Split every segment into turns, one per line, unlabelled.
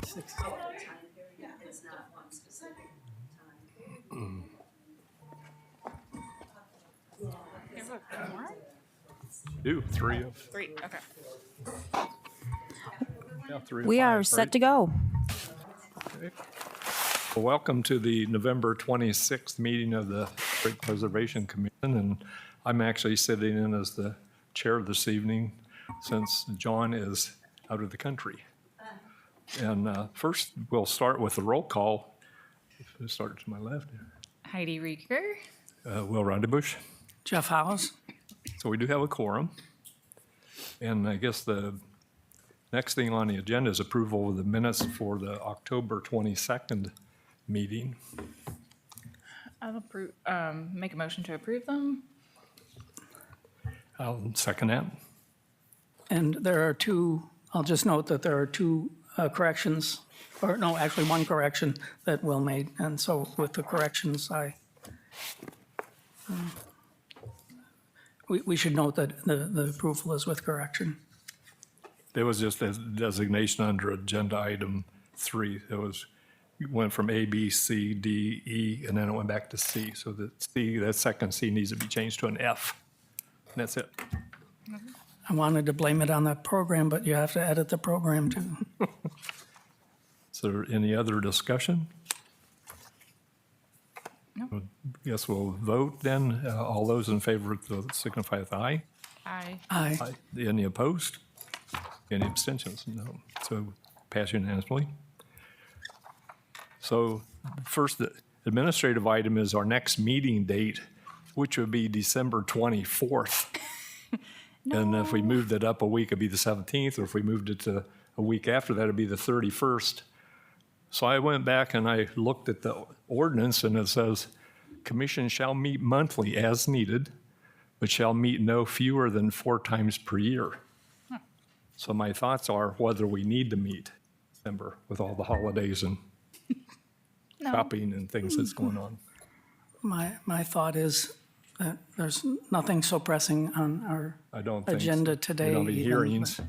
Six.
time period, it's not one specific time.
Three of.
Three, okay.
Yeah, three of
We are
five,
set
right?
to go.
Okay. Well, welcome to the November 26th meeting of the Lake Preservation Commission, and I'm actually sitting in as the chair this evening since John is out of the country. And first, we'll start with the roll call. We'll start to my left.
Heidi Rieger.
Will Rondebush.
Jeff Hollis.
So we do have a quorum. And I guess the next thing on the agenda is approval of the minutes for the October 22nd meeting.
I'll make a motion to approve them.
I'll second that.
And there are two, I'll just note that there are two corrections, or no, actually one correction that Will made. And so with the corrections, we should note that the approval is with correction.
There was just a designation under agenda item 3. It went from A, B, C, D, E, and then it went back to C. So that second C needs to be changed to an F. And that's it.
I wanted to blame it on the program, but you have to edit the program too.
Is there any other discussion?
No.
Guess we'll vote then. All those in favor signify with aye.
Aye.
Aye.
Aye. Any opposed? Any abstentions? No. So pass unanimously. So first, the administrative item is our next meeting date, which would be December 24th. And if we moved it up a week, it'd be the 17th, or if we moved it to a week after that, it'd be the 31st. So I went back and I looked at the ordinance, and it says, "Commission shall meet monthly as needed, but shall meet no fewer than 4 times per year." So my thoughts are whether we need to meet in December with all the holidays and shopping and things that's going on.
My thought is that there's nothing so pressing on our
I don't think so.
agenda today.
We don't have any
even,
hearings.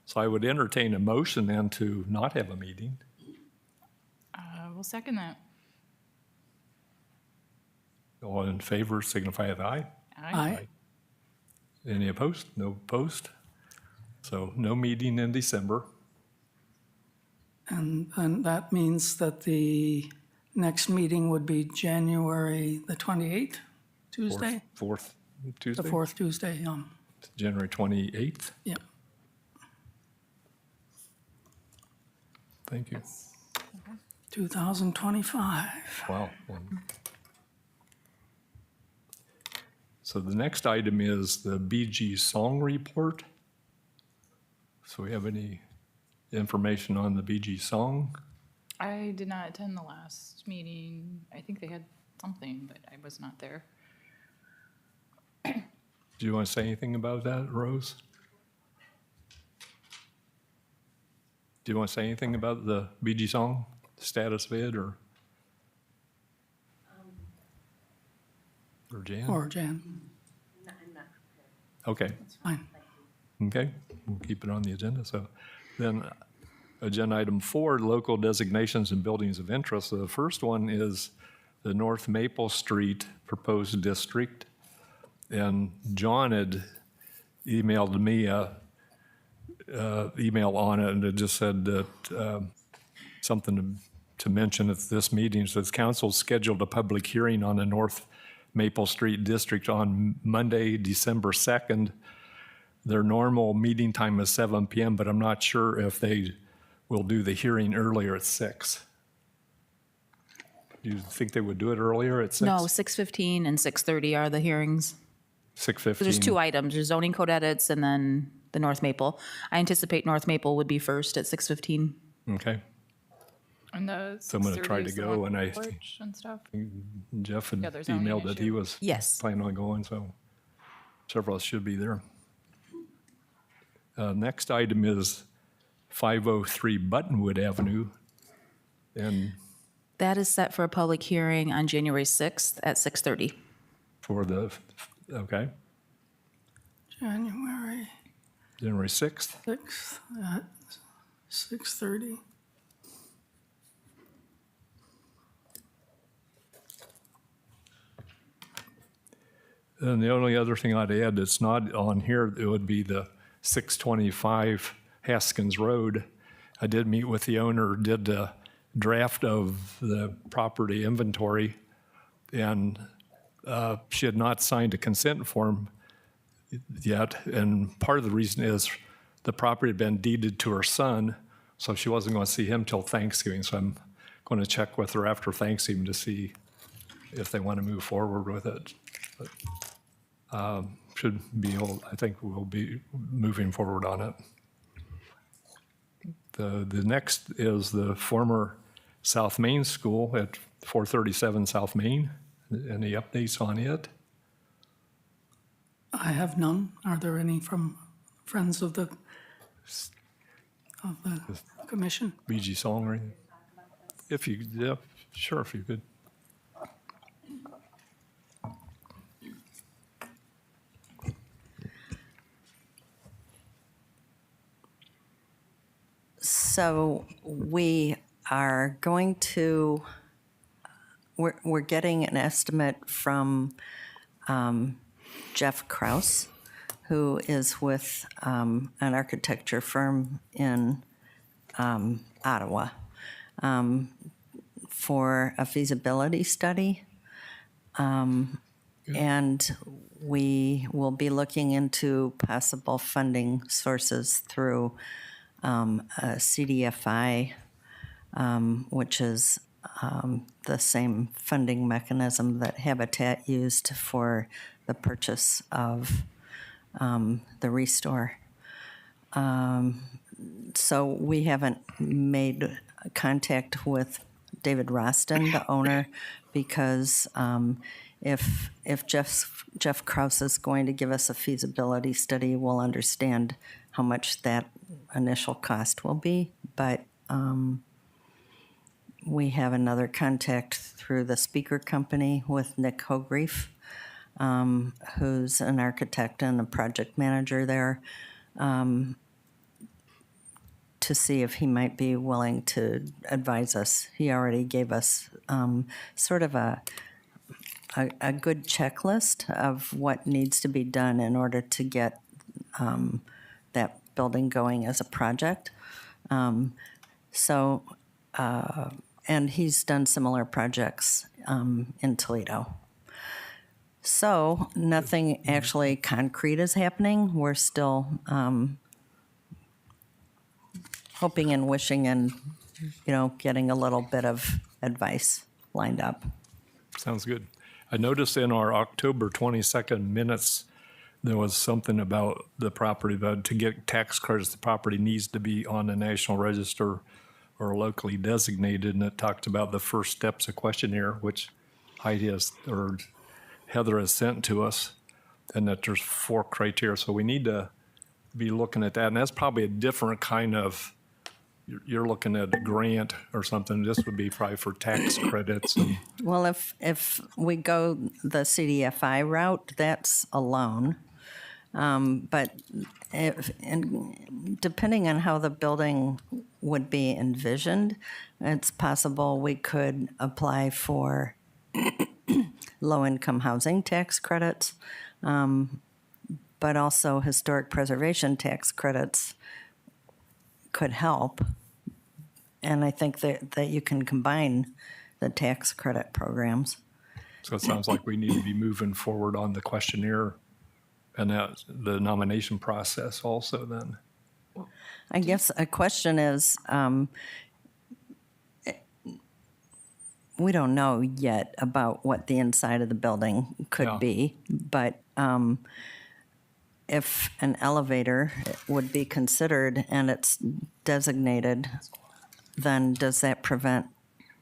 So I would entertain a motion then to not have a meeting.
We'll second that.
All in favor signify with aye.
Aye.
Any opposed? No opposed. So no meeting in December.
And that means that the next meeting would be January the 28th, Tuesday?
Fourth
The
Tuesday?
fourth Tuesday,
January 28th.
yeah.
Thank you.
2025.
Wow. So the next item is the BG Song Report. So we have any information on the BG Song?
I did not attend the last meeting. I think they had something, but I was not there.
Do you want to say anything about that, Rose? Do you want to say anything about the BG Song, status of it, or Jan?
Or Jan,
I'm not prepared.
Okay.
fine.
Okay, we'll keep it on the agenda. So then, agenda item 4, local designations and buildings of interest. So the first one is the North Maple Street proposed district. And John had emailed me a email on it, and it just said that something to mention at this meeting. It says council scheduled a public hearing on the North Maple Street district on Monday, December 2nd. Their normal meeting time is 7 p.m., but I'm not sure if they will do the hearing earlier at 6. Do you think they would do it earlier at 6?
No, 6:15 and 6:30 are the hearings.
6:15.
There's 2 items. There's zoning code edits and then the North Maple. I anticipate North Maple would be first at 6:15.
Okay.
And the
So I'm gonna try
6:30
to
is the
go,
one
and
with
I-
the porch and stuff.
Jeff had
Yeah, there's zoning
emailed that he
issue.
was
Yes.
planning on going, so several of us should be there. Next item is 503 Buttonwood Avenue. And
That is set for a public hearing on January 6th at 6:30.
for the, okay,
January
January 6th.
6th at 6:30.
And the only other thing I'd add that's not on here, it would be the 625 Haskins Road. I did meet with the owner, did the draft of the property inventory, and she had not signed a consent form yet. And part of the reason is the property had been deeded to her son, so she wasn't going to see him till Thanksgiving. So I'm going to check with her after Thanksgiving to see if they want to move forward with it. But, should be able, I think we'll be moving forward on it. The next is the former South Main School at 437 South Main. Any updates on it?
I have none. Are there any from friends of the commission?
BG Song or anything? If you, yeah, sure, if you could.
So we are going to, we're getting an estimate from Jeff Kraus, who is with an architecture firm in Ottawa, for a feasibility study. And we will be looking into possible funding sources through a CDFI, which is the same funding mechanism that Habitat used for the purchase of the Restore. So we haven't made contact with David Roston, the owner, because if Jeff Kraus is going to give us a feasibility study, we'll understand how much that initial cost will be. But we have another contact through the speaker company with Nick Hogreef, who's an architect and a project manager there, to see if he might be willing to advise us. He already gave us sort of a good checklist of what needs to be done in order to get that building going as a project. And he's done similar projects in Toledo. So nothing actually concrete is happening. We're still hoping and wishing and, getting a little bit of advice lined up.
Sounds good. I noticed in our October 22nd minutes, there was something about the property, that to get tax credits, the property needs to be on the National Register or locally designated, and it talked about the first steps, a questionnaire, which Heidi or Heather has sent to us, and that there's 4 criteria. So we need to be looking at that, and that's probably a different kind of, you're looking at a grant or something. This would be probably for tax credits. And
Well, if we go the CDFI route, that's a loan. But depending on how the building would be envisioned, it's possible we could apply for low-income housing tax credits, but also historic preservation tax credits could help. And I think that you can combine the tax credit programs.
so it sounds like we need to be moving forward on the questionnaire and the nomination process also then.
I guess a question is, we don't know yet about what the inside of the building could
Yeah.
be, but if an elevator would be considered and it's designated, then does that prevent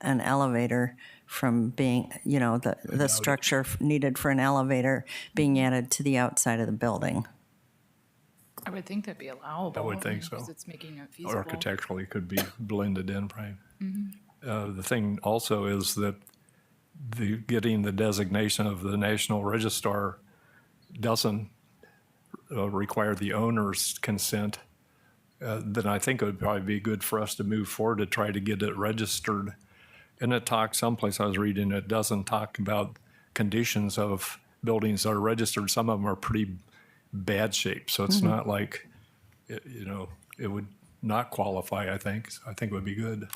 an elevator from being, the structure needed for an elevator being added to the outside of the building?
I would think that'd be allowable.
I would think so.
Because it's making it feasible.
Architecturally could be blended in, probably. The thing also is that getting the designation of the National Register doesn't require the owner's consent. Then I think it would probably be good for us to move forward to try to get it registered. And it talks, someplace I was reading, it doesn't talk about conditions of buildings that are registered, some of them are pretty bad shape. So it's not like, it would not qualify, I think. I think it would be good.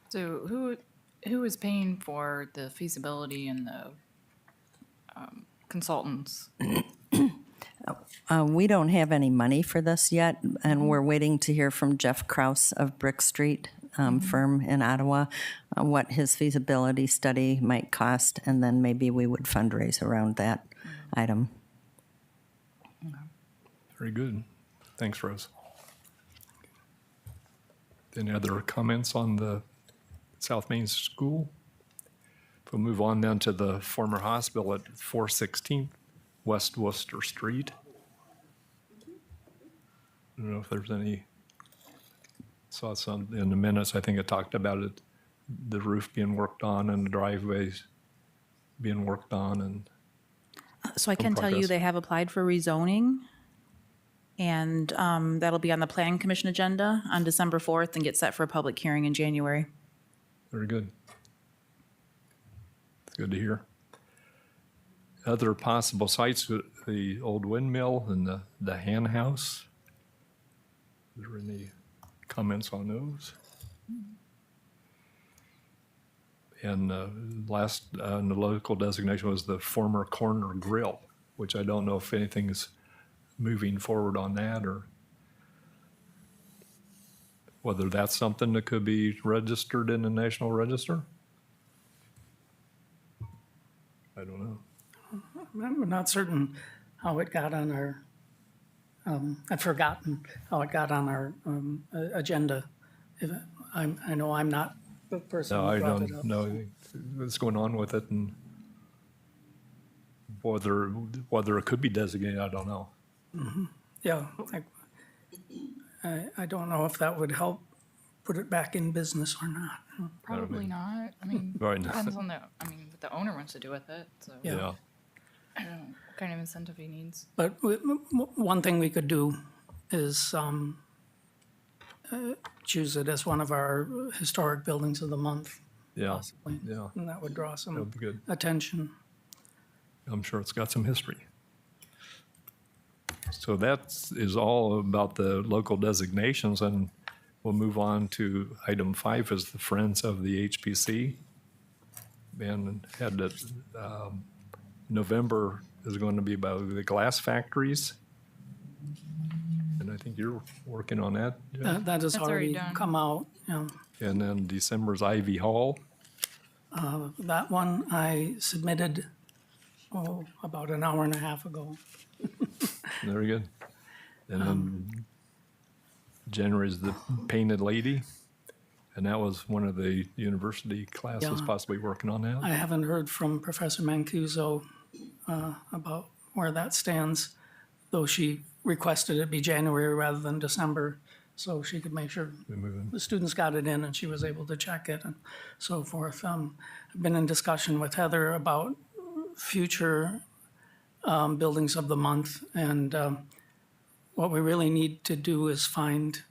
So who is paying for the feasibility and the consultants?
We don't have any money for this yet, and we're waiting to hear from Jeff Kraus of Brick Street firm in Ottawa, what his feasibility study might cost, and then maybe we would fundraise around that item.
Very good. Thanks, Rose. Any other comments on the South Main School? We'll move on then to the former hospital at 416 West Worcester Street. I don't know if there's any, saw some in the minutes, I think it talked about it, the roof being worked on and the driveways being worked on, and
So I can tell you
progress.
they have applied for rezoning, and that'll be on the Plan Commission agenda on December 4th and get set for a public hearing in January.
very good. It's good to hear. Other possible sites, the old windmill and the hen house. Is there any comments on those? And last on the local designation was the former Corner Grill, which I don't know if anything's moving forward on that or whether that's something that could be registered in the National Register. I don't know.
I'm not certain how it got on our, I've forgotten how it got on our agenda. I know I'm not the person
No,
who
I
brought it
don't
up.
know what's going on with it and whether it could be designated, I don't know.
Yeah, I don't know if that would help put it back in business or not.
Probably not. I mean,
Right.
depends on what the owner wants to do with it. So
Yeah.
Yeah,
I don't know what kind of incentive he needs.
But one thing we could do is choose it as one of our historic buildings of the month,
yeah,
possibly.
yeah,
And that would draw
that
some
would be good.
attention.
I'm sure it's got some history. So that is all about the local designations, and we'll move on to item 5 is the Friends of the HPC. And had that, November is going to be about the glass factories. And I think you're working on that, Jeff?
That has
That's already
already
done.
come out, yeah.
And then December's Ivy Hall.
That one I submitted, about an hour and a half ago.
Very good. And then January is the Painted Lady. And that was one of the university classes
Yeah.
possibly working on that.
I haven't heard from Professor Mancuso about where that stands, though she requested it be January rather than December, so she could make sure
We're moving.
the students got it in and she was able to check it and so forth. I've been in discussion with Heather about future buildings of the month, and what we really need to do is find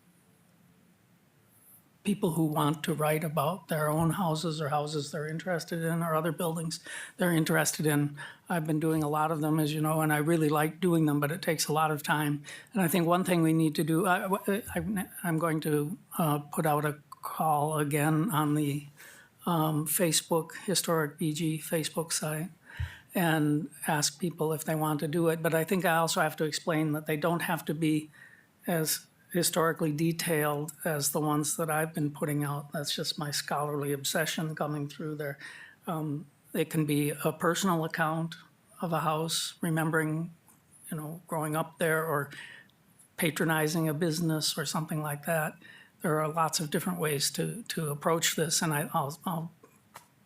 people who want to write about their own houses or houses they're interested in or other buildings they're interested in. I've been doing a lot of them, as you know, and I really like doing them, but it takes a lot of time. And I think one thing we need to do, I'm going to put out a call again on the Facebook, Historic BG Facebook site, and ask people if they want to do it. But I think I also have to explain that they don't have to be as historically detailed as the ones that I've been putting out. That's just my scholarly obsession coming through there. It can be a personal account of a house, remembering, growing up there or patronizing a business or something like that. There are lots of different ways to approach this, and I'll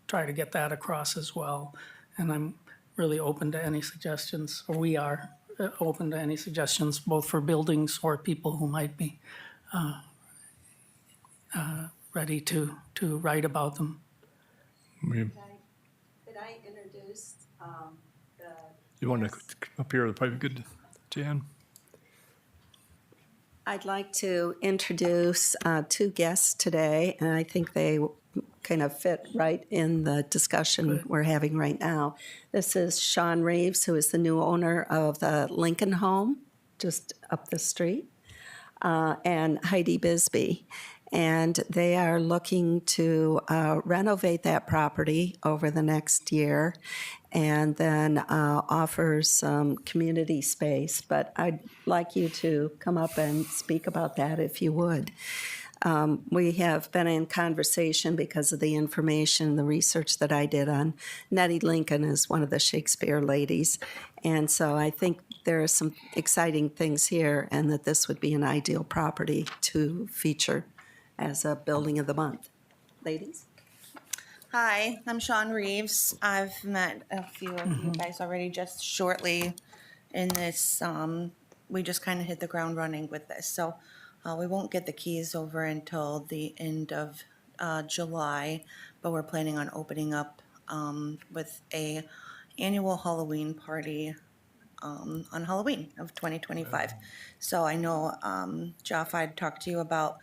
try to get that across as well. And I'm really open to any suggestions, or we are open to any suggestions, both for buildings or people who might be ready to write about them.
We-
Could I introduce the?
You want to come up here, probably good, Jan?
I'd like to introduce two guests today, and I think they
kind of fit right in the discussion we're having right now. This is Sean Reeves, who is the new owner of the Lincoln Home, just up the street, and Heidi Bisbee. And they are looking to renovate that property over the next year and then offer some community space. But I'd like you to come up and speak about that if you would. We have been in conversation because of the information, the research that I did on Nettie Lincoln is one of the Shakespeare ladies. And so I think there are some exciting things here and that this would be an ideal property to feature as a building of the month. Ladies?
Hi, I'm Sean Reeves. I've met a few of you guys already just shortly in this. We just kind of hit the ground running with this. So we won't get the keys over until the end of July, but we're planning on opening up with a annual Halloween party on Halloween of 2025. So I know, Jeff, I'd talked to you about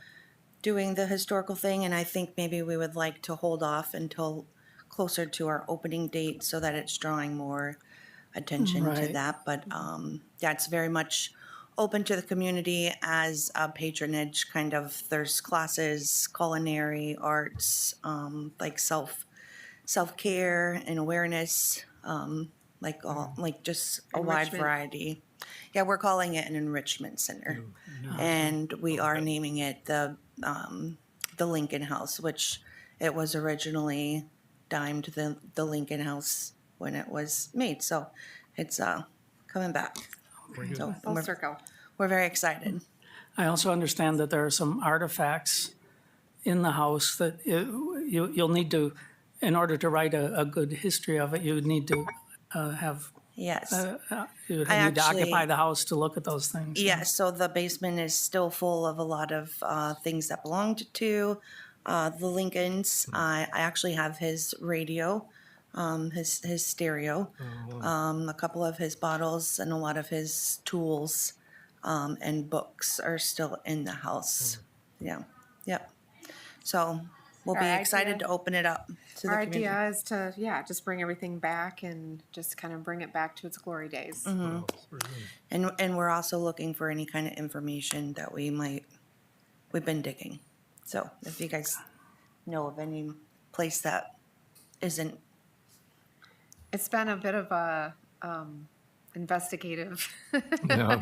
doing the historical thing, and I think maybe we would like to hold off until closer to our opening date so that it's drawing more attention to
Right.
that. But yeah, it's very much open to the community as a patronage kind of. There's classes, culinary arts, like self-care and awareness, like just a wide variety. Yeah, we're calling it an enrichment center, and we are naming it the Lincoln House, which it was originally dimed the Lincoln House when it was made. So it's coming back. So
Full circle.
we're very excited.
I also understand that there are some artifacts in the house that you'll need to, in order to write a good history of it, you would need to have,
Yes.
you would
I
need to
actually-
occupy the house to look at those things.
Yeah, so the basement is still full of a lot of things that belonged to the Lincolns. I actually have his radio, his stereo, a couple of his bottles, and a lot of his tools and books are still in the house. Yeah, yep. So we'll be
Our
excited
idea-
to open it up to the
Our
community.
idea is to, just bring everything back and just kind of bring it back to its glory days.
And we're also looking for any kind of information that we've been digging. So if you guys know of any place that isn't,
It's been a bit of a investigative.
Yeah,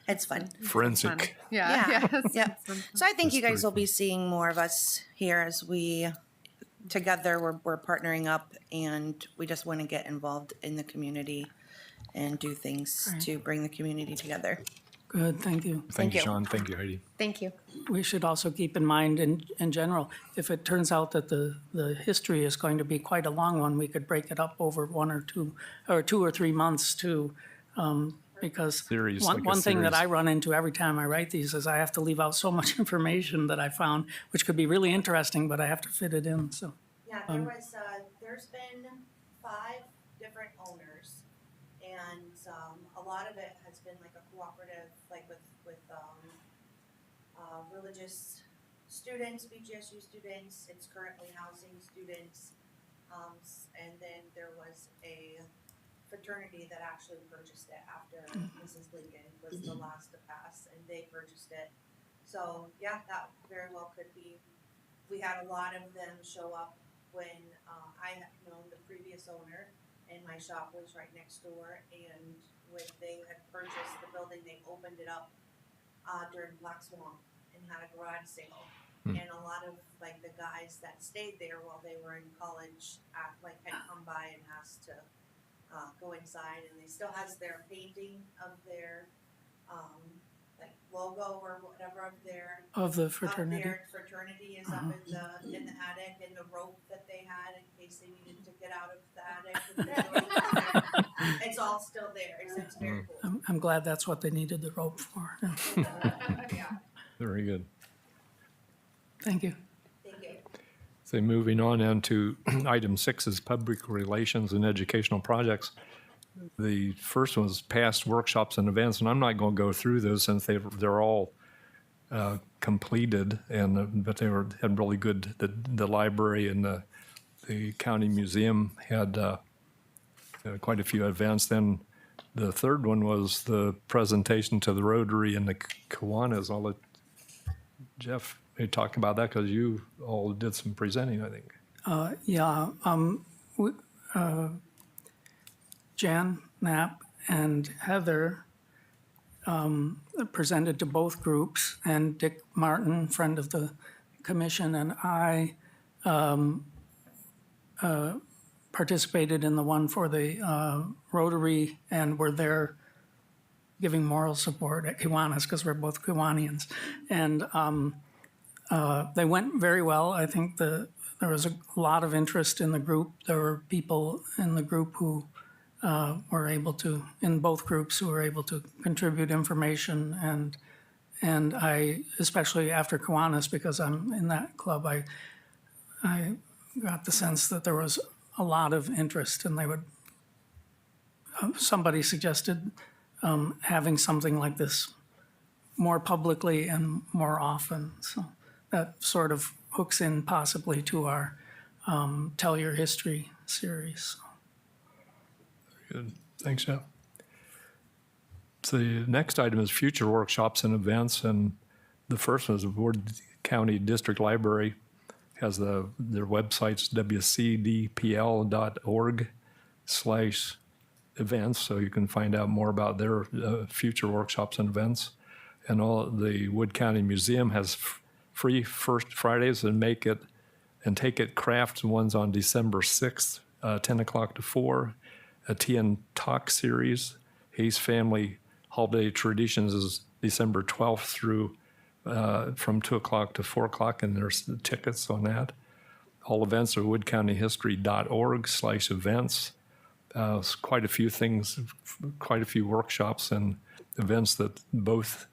it's fun.
forensic.
Yeah.
Yeah. So I think you guys will be seeing more of us here as we, together, we're partnering up, and we just want to get involved in the community and do things to bring the community together.
Good, thank you.
Thank you,
you.
Sean. Thank you, Heidi.
Thank you.
We should also keep in mind, in general, if it turns out that the history is going to be quite a long one, we could break it up over 2 or 3 months too. Because
Series, like a
one thing that
series.
I run into every time I write these is I have to leave out so much information that I found, which could be really interesting, but I have to fit it in, so.
Yeah, there's been 5 different owners, and a lot of it has been like a cooperative, like with religious students, BGSU students. It's currently housing students, and then there was a fraternity that actually purchased it after Mrs. Lincoln was the last to pass, and they purchased it. So yeah, that very well could be. We had a lot of them show up when I had known the previous owner, and my shop was right next door. And when they had purchased the building, they opened it up during Black Swan and had a garage sale. And a lot of like the guys that stayed there while they were in college, had come by and asked to go inside, and they still has their painting of their like logo or whatever of their
Of the
up
fraternity.
there, fraternity is up in the attic, and the rope that they had in case they needed to get out of the attic. It's all still there. It's very cool.
I'm glad that's what they needed the rope for.
Yeah,
Very good.
Thank you.
thank you.
So moving on into item 6 is public relations and educational projects. The first one is past workshops and events, and I'm not going to go through those since they're all completed, and but they had really good. The library and the county museum had quite a few events. Then the third one was the presentation to the Rotary and the Kiwanis. I'll let Jeff talk about that because you all did some presenting, I think.
Jan Knapp and Heather presented to both groups, and Dick Martin, friend of the commission, and I participated in the one for the Rotary, and were there giving moral support at Kiwanis because we're both Kiwanians. And they went very well. I think there was a lot of interest in the group. There were people in the group who were able to, in both groups, who were able to contribute information. And I, especially after Kiwanis, because I'm in that club, I got the sense that there was a lot of interest, and they would, somebody suggested having something like this more publicly and more often. So that sort of hooks in possibly to our Tell Your History series.
Good. Thanks, Jeff. So the next item is future workshops and events, and the first one is the Ward County District Library has their websites, wcdpl.org/events, so you can find out more about their future workshops and events. And the Wood County Museum has free First Fridays and Take It crafts ones on December 6th, 10 o'clock to 4. A Tea and Talk series. Hayes Family Holiday Traditions is December 12th through from 2 o'clock to 4 o'clock, and there's the tickets on that. All events are woodcountyhistory.org/events. Quite a few things, quite a few workshops and events that both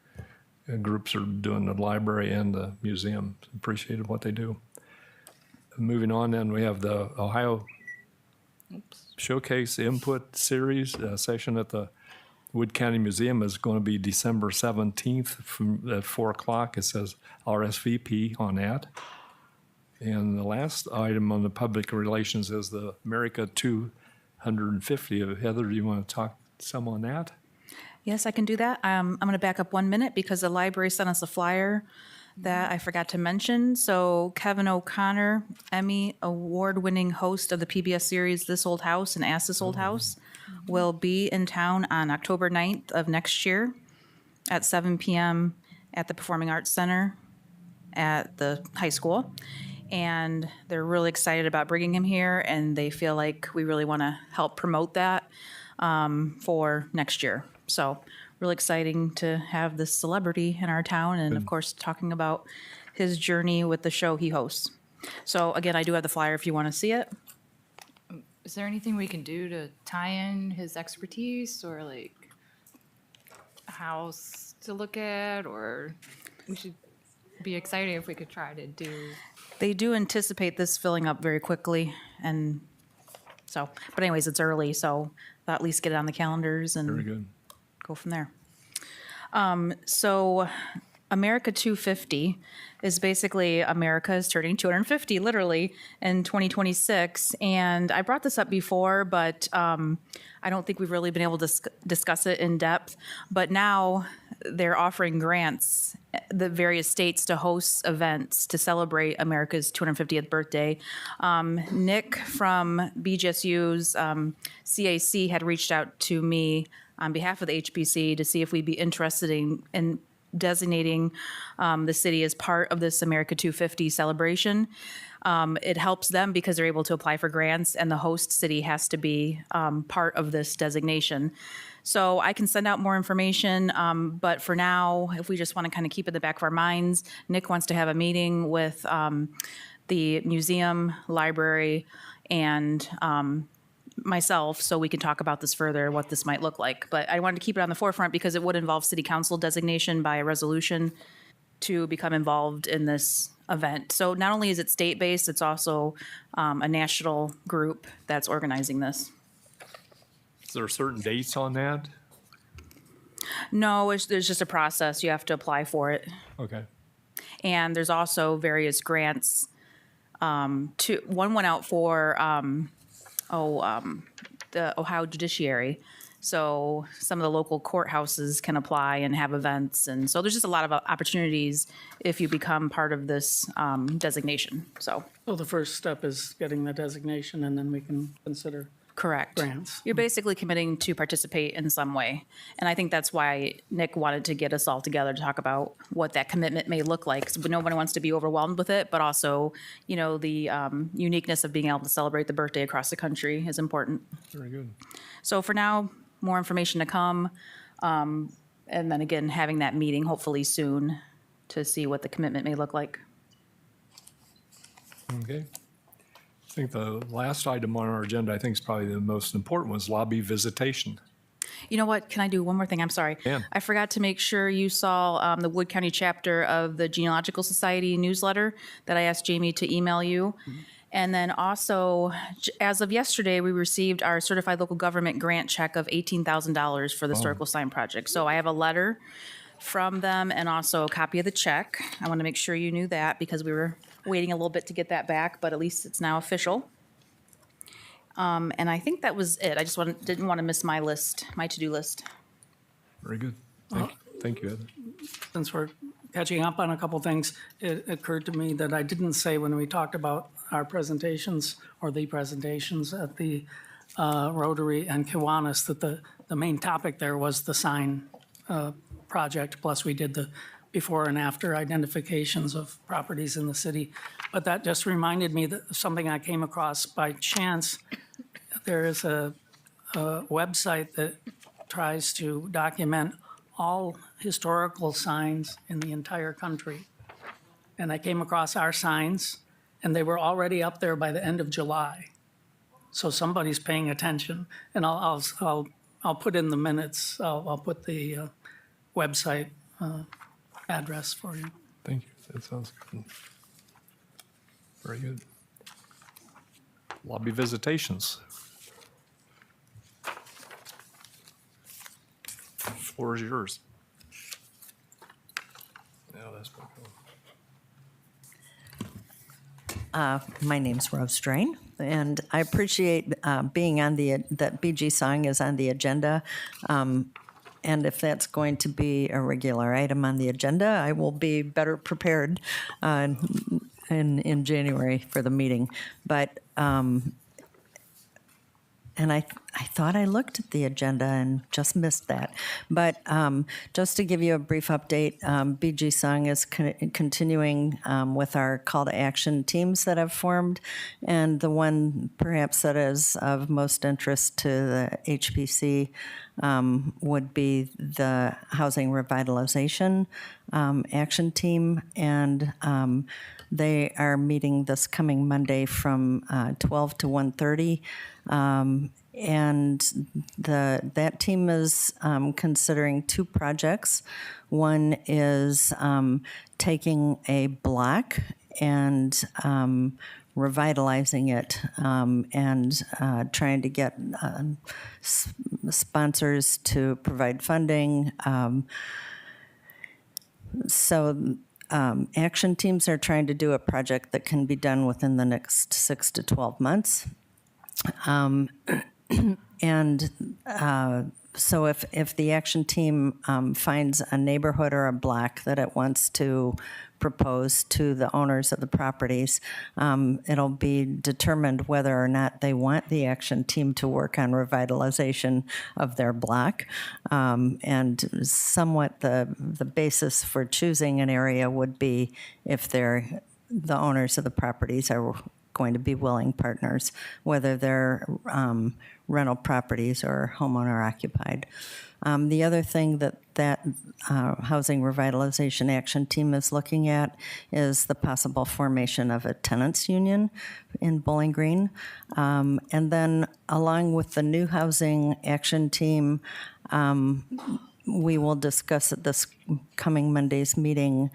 groups are doing, the library and the museum. Appreciated what they do. Moving on, then we have the Ohio Showcase Input Series session at the Wood County Museum is going to be December 17th at 4 o'clock. It says RSVP on that. And the last item on the public relations is the America 250. Heather, do you want to talk some on that?
Yes, I can do that. I'm going to back up 1 minute because the library sent us a flyer that I forgot to mention. So Kevin O'Connor, Emmy award-winning host of the PBS series This Old House and Ask This Old House, will be in town on October 9th of next year at 7 p.m. at the Performing Arts Center at the high school. And they're really excited about bringing him here, and they feel like we really want to help promote that for next year. So really exciting to have this celebrity in our town, and of course talking about his journey with the show he hosts. So again, I do have the flyer if you want to see it.
Is there anything we can do to tie in his expertise, or like a house to look at, or we should be excited if we could try to do.
They do anticipate this filling up very quickly, and so, but anyways, it's early, so I'll at least get it on the calendars and
Very good.
go from there. So America 250 is basically America is turning 250 literally in 2026. And I brought this up before, but I don't think we've really been able to discuss it in depth. But now they're offering grants, the various states, to host events to celebrate America's 250th birthday. Nick from BGSU's CAC had reached out to me on behalf of the HBC to see if we'd be interested in designating the city as part of this America 250 celebration. It helps them because they're able to apply for grants, and the host city has to be part of this designation. So I can send out more information, but for now, if we just want to kind of keep it in the back of our minds, Nick wants to have a meeting with the museum, library, and myself, so we can talk about this further, what this might look like. But I wanted to keep it on the forefront because it would involve city council designation by a resolution to become involved in this event. So not only is it state-based, it's also a national group that's organizing this.
Is there certain dates on that?
No, there's just a process. You have to apply for it.
Okay.
And there's also various grants. One went out for the Ohio Judiciary. So some of the local courthouses can apply and have events. And so there's just a lot of opportunities if you become part of this designation. So,
So the first step is getting the designation, and then we can consider
correct.
grants.
You're basically committing to participate in some way. And I think that's why Nick wanted to get us all together to talk about what that commitment may look like. So nobody wants to be overwhelmed with it, but also, you know, the uniqueness of being able to celebrate the birthday across the country is important.
Very good.
So for now, more information to come. And then again, having that meeting hopefully soon to see what the commitment may look like.
Okay. I think the last item on our agenda, I think is probably the most important, was lobby visitation.
You know what? Can I do one more thing? I'm sorry.
Yeah.
I forgot to make sure you saw the Wood County chapter of the Genealogical Society newsletter that I asked Jamie to email you. And then also, as of yesterday, we received our certified local government grant check of $18,000 for the historical sign project. So I have a letter from them and also a copy of the check. I want to make sure you knew that because we were waiting a little bit to get that back, but at least it's now official. And I think that was it. I just didn't want to miss my list, my to-do list.
Very good. Thank you, Heather.
Since we're catching up on a couple things, it occurred to me that I didn't say when we talked about our presentations or the presentations at the Rotary and Kiwanis that the main topic there was the sign project, plus we did the before and after identifications of properties in the city. But that just reminded me that something I came across by chance. There is a website that tries to document all historical signs in the entire country. And I came across our signs, and they were already up there by the end of July. So somebody's paying attention, and I'll put in the minutes. I'll put the website address for you.
Thank you. That sounds good. Very good. Lobby visitations. Floor is yours. Yeah, that's pretty cool.
My name's Rose Drain, and I appreciate being on that BG Song is on the agenda. And if that's going to be a regular item on the agenda, I will be better prepared in January for the meeting. But and I thought I looked at the agenda and just missed that. But just to give you a brief update, BG Song is continuing with our call to action teams that have formed. And the one perhaps that is of most interest to the HPC would be the Housing Revitalization Action Team. And they are meeting this coming Monday from 12 to 1:30. And that team is considering two projects. One is taking a block and revitalizing it and trying to get sponsors to provide funding. Action teams are trying to do a project that can be done within the next 6 to 12 months. So if the action team finds a neighborhood or a block that it wants to propose to the owners of the properties, it'll be determined whether or not they want the action team to work on revitalization of their block. And somewhat the basis for choosing an area would be if the owners of the properties are going to be willing partners, whether they're rental properties or homeowner occupied. The other thing that Housing Revitalization Action Team is looking at is the possible formation of a tenants union in Bowling Green. And then along with the new Housing Action Team, we will discuss at this coming Monday's meeting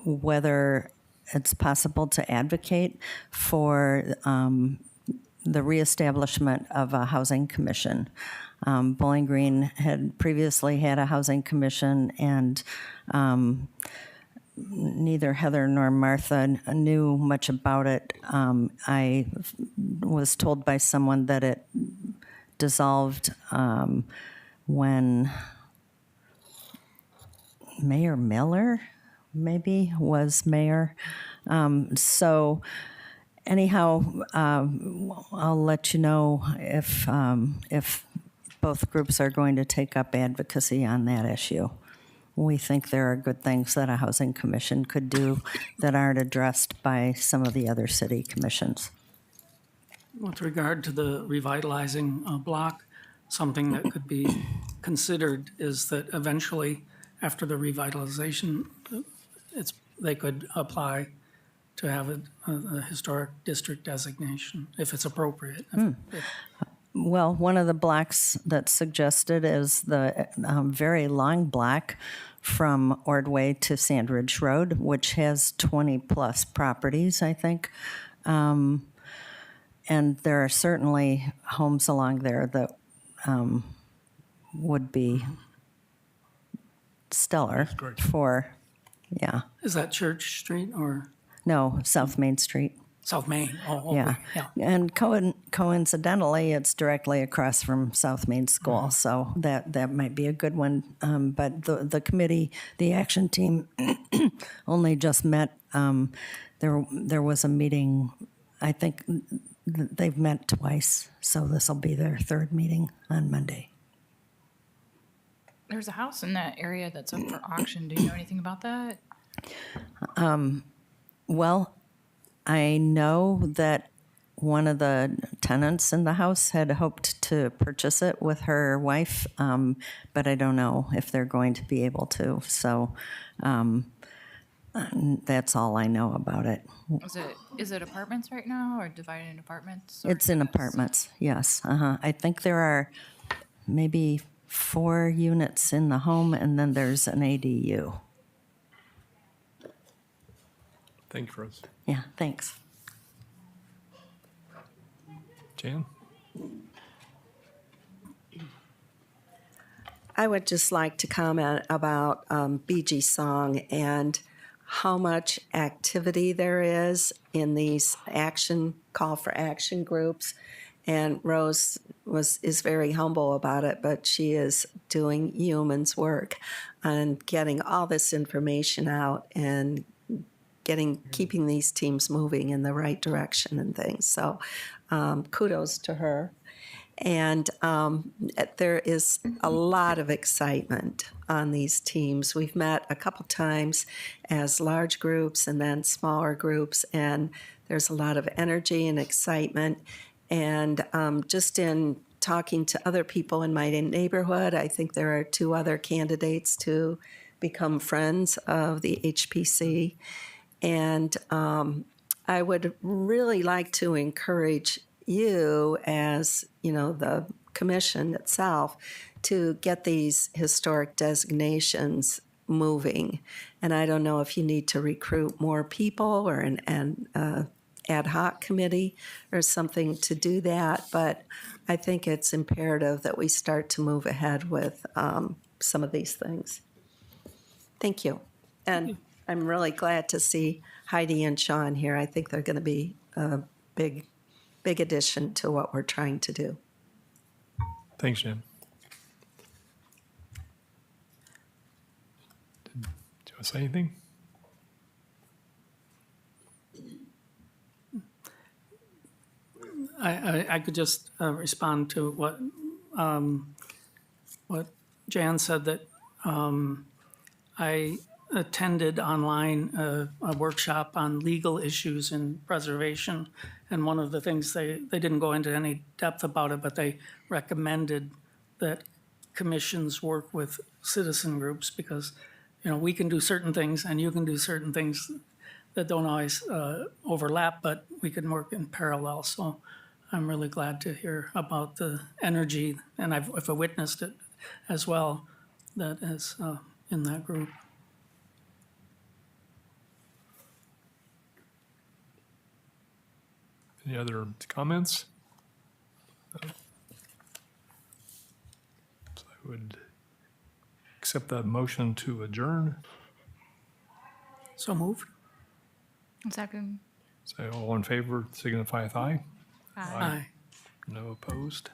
whether it's possible to advocate for the reestablishment of a housing commission. Bowling Green had previously had a housing commission, and neither Heather nor Martha knew much about it. I was told by someone that it dissolved when Mayor Miller maybe was mayor. So anyhow, I'll let you know if both groups are going to take up advocacy on that issue. We think there are good things that a housing commission could do that aren't addressed by some of the other city commissions.
With regard to the revitalizing block, something that could be considered is that eventually, after the revitalization, they could apply to have a historic district designation, if it's appropriate.
Well, one of the blocks that's suggested is the very long block from Ordway to Sandridge Road, which has 20-plus properties, I think. And there are certainly homes along there that would be stellar for, yeah.
Is that Church Street or
No, South Main Street.
South Main? Oh,
Yeah.
okay, yeah.
And coincidentally, it's directly across from South Main School, so that might be a good one. But the committee, the action team, only just met. There was a meeting. I think they've met twice, so this will be their third meeting on Monday.
There's a house in that area that's up for auction. Do you know anything about that?
Well, I know that one of the tenants in the house had hoped to purchase it with her wife, but I don't know if they're going to be able to. So that's all I know about it.
Is it apartments right now, or divided in apartments? Or
It's in
units?
apartments, yes. I think there are maybe 4 units in the home, and then there's an ADU.
Thank you, Rose.
Yeah, thanks.
Jan?
I would just like to comment about BG Song and how much activity there is in these call for action groups. And Rose is very humble about it, but she is doing yeoman's work on getting all this information out and keeping these teams moving in the right direction and things. So kudos to her. And there is a lot of excitement on these teams. We've met a couple times as large groups and then smaller groups, and there's a lot of energy and excitement. And just in talking to other people in my neighborhood, I think there are 2 other candidates to become friends of the HPC. And I would really like to encourage you, as the commission itself, to get these historic designations moving. And I don't know if you need to recruit more people or an ad hoc committee or something to do that, but I think it's imperative that we start to move ahead with some of these things. Thank you. And I'm really glad to see Heidi and Sean here. I think they're going to be a big addition to what we're trying to do.
Thanks, Jan. Do you want to say anything?
I could just respond to what Jan said, that I attended online a workshop on legal issues in preservation, and one of the things they didn't go into any depth about it, but they recommended that commissions work with citizen groups, because we can do certain things and you can do certain things that don't always overlap, but we can work in parallel. So I'm really glad to hear about the energy, and I've witnessed it as well, that is in that group.
Any other comments? would accept that motion to adjourn.
So moved.
Second.
Say all in favor, signify with aye.
Aye.
No opposed.